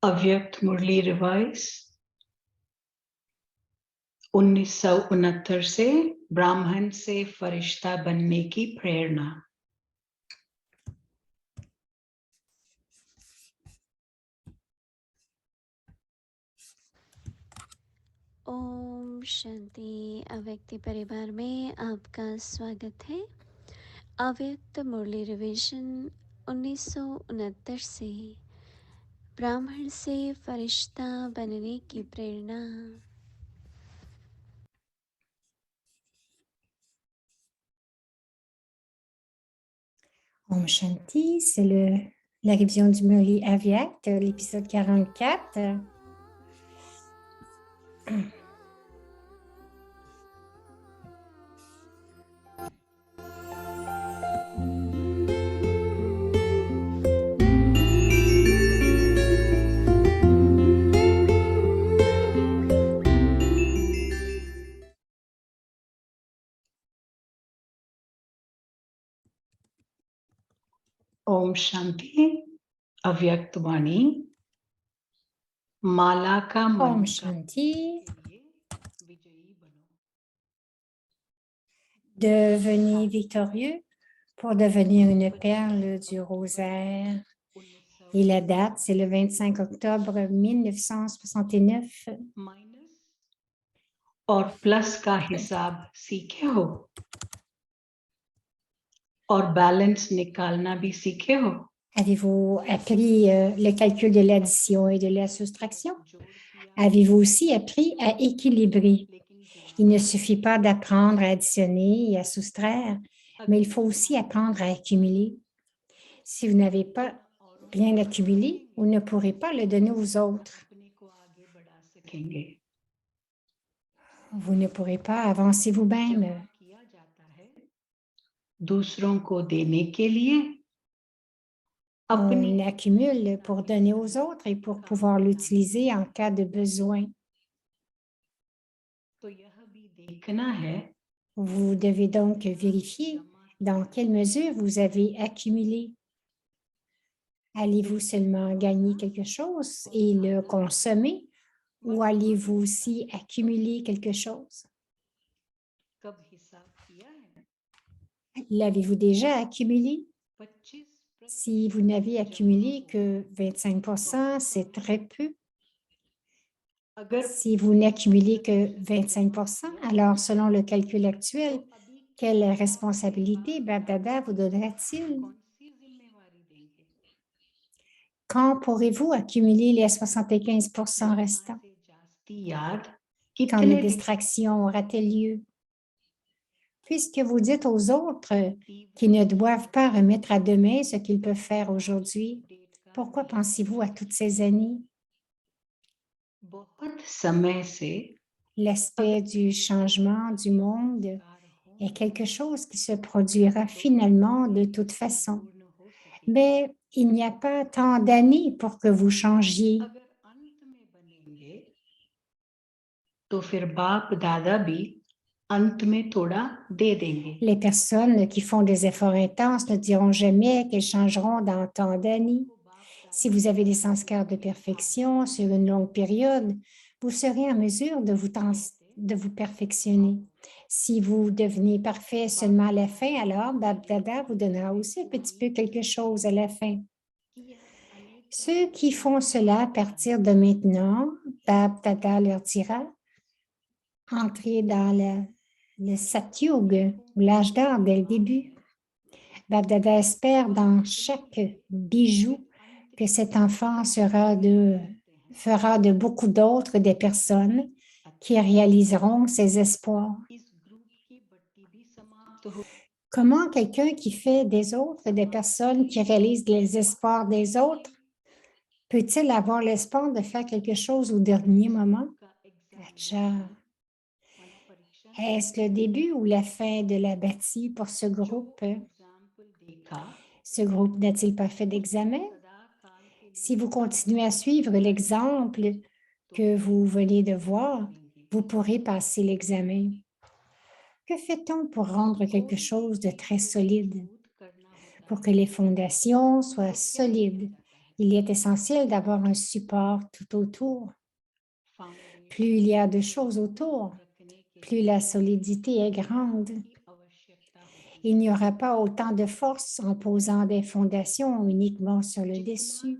अव्यक्त मुरली रिवाइज 1969 से ब्राह्मण से फरिश्ता बनने की प्रेरणा। ओम शांति। अव्यक्ति परिवार में आपका स्वागत है। अव्यक्त मुरली रिवीजन 1969 से ब्राह्मण से फरिश्ता बनने की प्रेरणा। Om Shanti, c'est la révision du Murli Avyakt, l'épisode 44. ओम शांति। अव्यक्त वाणी माला का मन Om Shanti, विजयी बनो। devenez victorieux pour devenir une perle du rosaire. Et la date, c'est le 25 octobre 1969. माइनस और प्लस का हिसाब सीखे हो और बैलेंस निकालना भी सीखे हो। Avez-vous appris le calcul de l'addition et de la soustraction? Avez-vous aussi appris à équilibrer? Il ne suffit pas d'apprendre à additionner et à soustraire, mais il faut aussi apprendre à accumuler. Si vous n'avez pas bien accumulé, vous ne pourrez pas le donner aux autres. Vous ne pourrez pas avancer vous-même. दूसरों को देने के लिए On accumule pour donner aux autres et pour pouvoir l'utiliser en cas de besoin. तो यह भी देखना है Vous devez donc vérifier dans quelle mesure vous avez accumulé. Allez-vous seulement gagner quelque chose et le consommer ou allez-vous aussi accumuler quelque chose? कब हिसाब किया है। L'avez-vous déjà accumulé? 25% Si vous n'avez accumulé que 25%, c'est très peu. अगर Si vous n'accumulez que 25%, alors selon le calcul actuel, quelle responsabilité Bab-Dada vous donnerait-il? कौन सी जिम्मेवारी देंगे। Quand pourrez-vous accumuler les 75% restants? से जास्ती याद Quand la कितने distraction aura-t-elle lieu? Puisque vous dites aux autres qu'ils ne doivent pas remettre à demain ce qu'ils peuvent faire aujourd'hui, pourquoi pensez-vous à toutes ces années? बहुत समय से L'aspect du changement du monde est quelque chose qui se produira finalement de toute façon. Mais il n'y a pas tant d'années pour que vous changiez. अगर अंत में बनेंगे तो फिर बाप दादा भी अंत में थोड़ा दे देंगे। Les personnes qui font des efforts intenses ne diront jamais qu'elles changeront dans tant d'années. Si vous avez des sanskars de perfection sur une longue période, vous serez en mesure de vous perfectionner. Si vous devenez parfait seulement à la fin, alors Bab Dada vous donnera aussi un petit peu quelque chose à la fin. Ceux qui font cela à partir de maintenant, Bab Dada leur dira, entrez dans le Satyug, ou l'âge d'or dès le début. Bab Dada espère dans chaque bijou que cet enfant fera de beaucoup d'autres des personnes qui réaliseront ses espoirs. Comment quelqu'un qui fait des autres des personnes qui réalisent les espoirs des autres peut-il avoir l'espoir de faire quelque chose au dernier moment? Acha. Est-ce le début ou la fin de la bâtie pour ce groupe? Ce groupe n'a-t-il pas fait d'examen? Si vous continuez à suivre l'exemple que vous venez de voir, vous pourrez passer l'examen. Que fait-on pour rendre quelque chose de très solide? Pour que les fondations soient solides, Il est essentiel d'avoir un support tout autour. Plus il y a de choses autour, plus la solidité est grande. Il n'y aura pas autant de force en posant des fondations uniquement sur le dessus.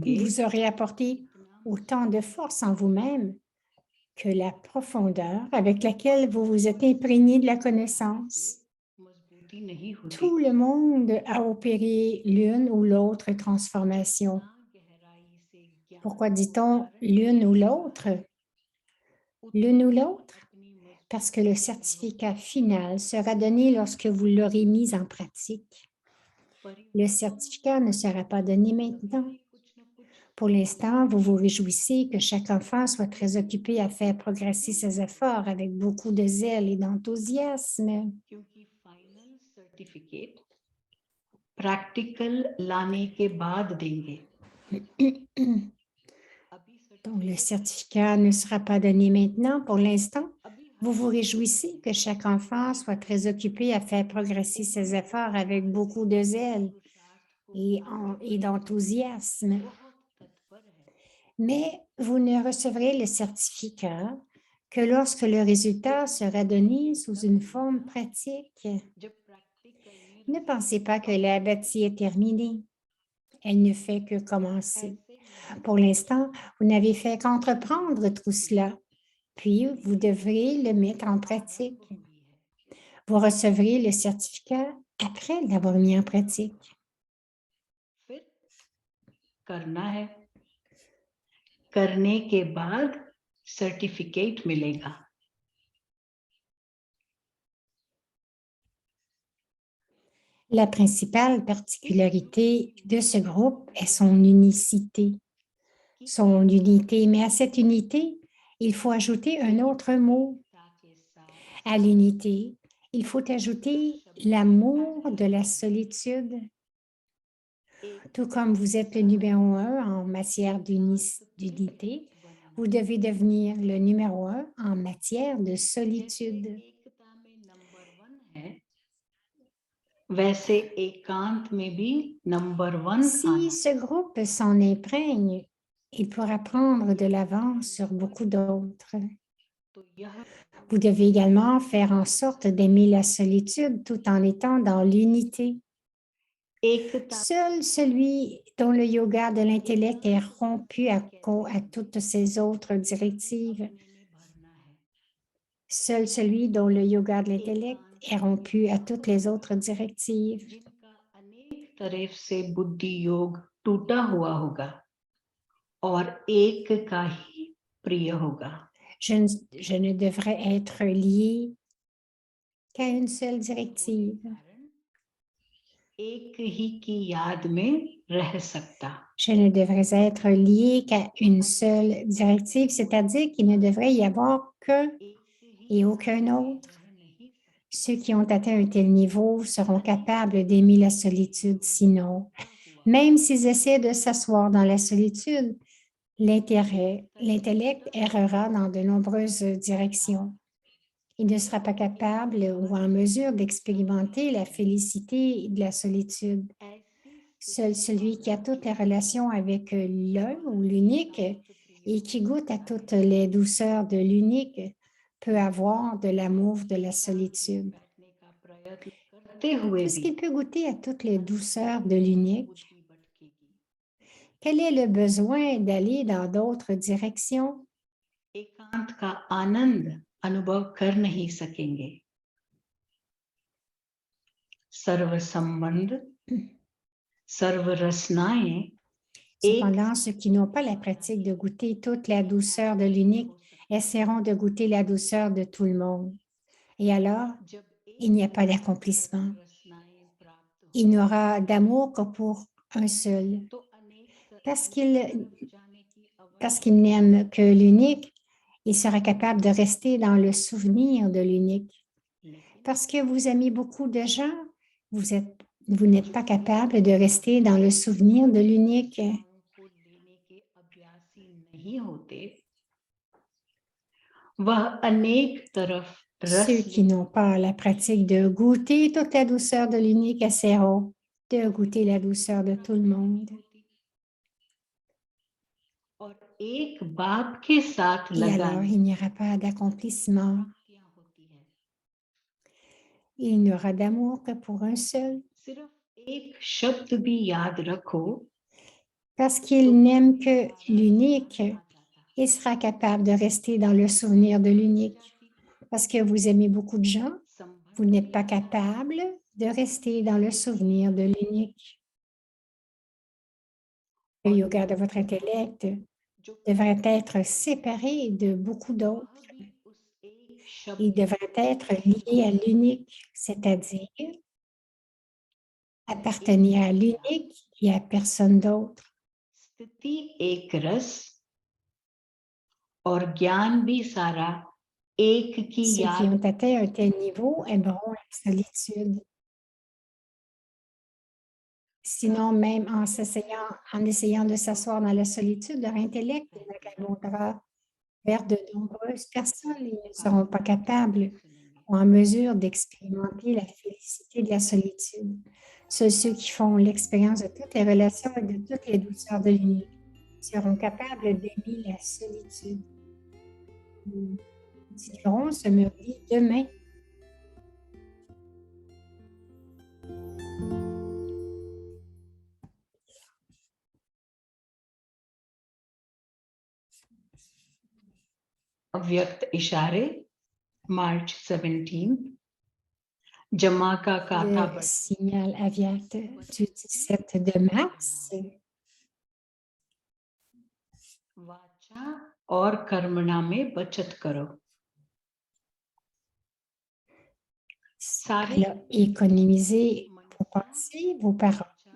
Vous aurez apporté autant de force en vous-même que la profondeur avec laquelle vous vous êtes imprégné de la connaissance. Tout le monde a opéré l'une ou l'autre transformation. Pourquoi dit-on l'une ou l'autre? L'une ou l'autre? Parce que le certificat final sera donné lorsque vous l'aurez mis en pratique. Le certificat ne sera pas donné maintenant. Pour l'instant, vous vous réjouissez que chaque enfant soit très occupé à faire progresser ses efforts avec beaucoup de zèle et d'enthousiasme. Donc, le certificat ne sera pas donné maintenant. Pour l'instant, vous vous réjouissez que chaque enfant soit très occupé à faire progresser ses efforts avec beaucoup de zèle et d'enthousiasme. Mais vous ne recevrez le certificat que lorsque le résultat sera donné sous une forme pratique. Ne pensez pas que la bâtie est terminée. Elle ne fait que commencer. Pour l'instant, vous n'avez fait qu'entreprendre tout cela, puis vous devrez le mettre en pratique. Vous recevrez le certificat après l'avoir mis en pratique. करने के बाद सर्टिफिकेट मिलेगा। La principale particularité de ce groupe est son unicité. Son unité, mais à cette unité, il faut ajouter un autre mot. À l'unité, il faut ajouter l'amour de la solitude. Tout comme vous êtes le numéro 1 en matière d'unité, vous devez devenir le numéro 1 en matière de solitude. वैसे एकांत में भी नंबर 1 Si ce groupe s'en imprègne, il pourra prendre de l'avance sur beaucoup d'autres. Vous devez également faire en sorte d'aimer la solitude tout en étant dans l'unité. Seul celui dont le yoga de l'intellect est rompu à toutes ces autres directives. Seul celui dont le yoga de l'intellect est rompu à toutes les autres directives. अनेक तरफ से बुद्धि योग टूटा हुआ होगा और एक का ही प्रिय होगा। Je ne devrais être lié qu'à une seule directive. एक ही की याद में रह सकता। Je ne devrais être lié qu'à une seule directive, c'est-à-dire qu'il ne devrait y avoir qu'un et aucun autre. Ceux qui ont atteint un tel niveau seront capables d'aimer la solitude, sinon, même s'ils essaient de s'asseoir dans la solitude, l'intellect errera dans de nombreuses directions. Il ne sera pas capable ou en mesure d'expérimenter la félicité de la solitude. Seul celui qui a toutes les relations avec l'un ou l'unique et qui goûte à toutes les douceurs de l'unique peut avoir de l'amour de la solitude. Puisqu'il peut goûter à toutes les douceurs de l'unique, quel est le besoin d'aller dans d'autres directions? एकांत का आनंद अनुभव कर नहीं सकेंगे। सर्व संबंध, सर्व रसनाएं Cependant, ceux qui n'ont pas la pratique de goûter toute la douceur de l'unique essaieront de goûter la douceur de tout le monde. Et alors, il n'y a pas d'accomplissement. Il n'y aura d'amour que pour un seul. Parce qu'il n'aime que l'unique, il sera capable de rester dans le souvenir de l'unique. Parce que vous aimez beaucoup de gens, vous n'êtes pas capable de rester dans le souvenir de l'unique. Ceux qui n'ont pas la pratique de goûter toute la douceur de l'unique essaieront de goûter la douceur de tout le monde. और एक बाप के साथ Et alors, लगाने il n'y aura pas d'accomplissement. प्राप्तियां होती हैं। Il n'y aura d'amour que pour un seul. सिर्फ एक शब्द भी याद रखो Parce तो qu'il n'aime que सारा l'unique, आ जाता। il sera capable de rester dans le souvenir de l'unique. Parce que vous aimez beaucoup de gens, vous n'êtes pas capable de rester dans le souvenir de l'unique. Le yoga de votre intellect devrait être séparé de beaucoup d'autres. Il devrait être lié à l'unique, c'est-à-dire appartenir à l'unique et à personne d'autre. स्थिति एक रस और ज्ञान भी सारा एक की Ceux qui याद ont atteint un tel niveau aimeront la solitude. Sinon, même en essayant de s'asseoir dans la solitude, leur intellect vagabondera vers de nombreuses personnes. Ils ne seront pas capables ou en mesure d'expérimenter la félicité de la solitude. Seuls ceux qui font l'expérience de toutes les relations et de toutes les douceurs de l'unité seront capables d'aimer la solitude. Nous continuerons ce murli demain. अव्यक्त इशारे मार्च 17 जमा का काथा Le signal aviat du 17 de mars. वाचा और कर्मणा में बचत करो सारे Alors, économisez vos pensées, vos paroles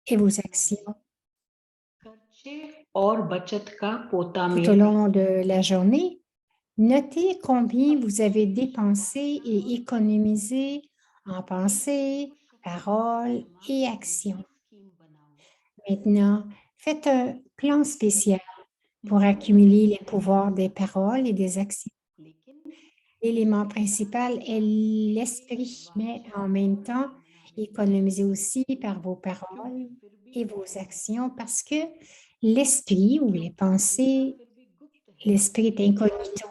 et vos actions. खर्चे और बचत का पोता Tout मेल au long de la journée, notez combien vous avez dépensé et économisé en pensées, paroles et actions. Maintenant, faites un plan spécial pour accumuler les pouvoirs des paroles et des actions. L'élément principal est l'esprit, mais en même temps, économisez aussi par vos paroles et vos actions parce que l'esprit ou les pensées, l'esprit est incognito.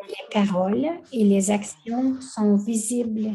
Les paroles et les actions sont visibles.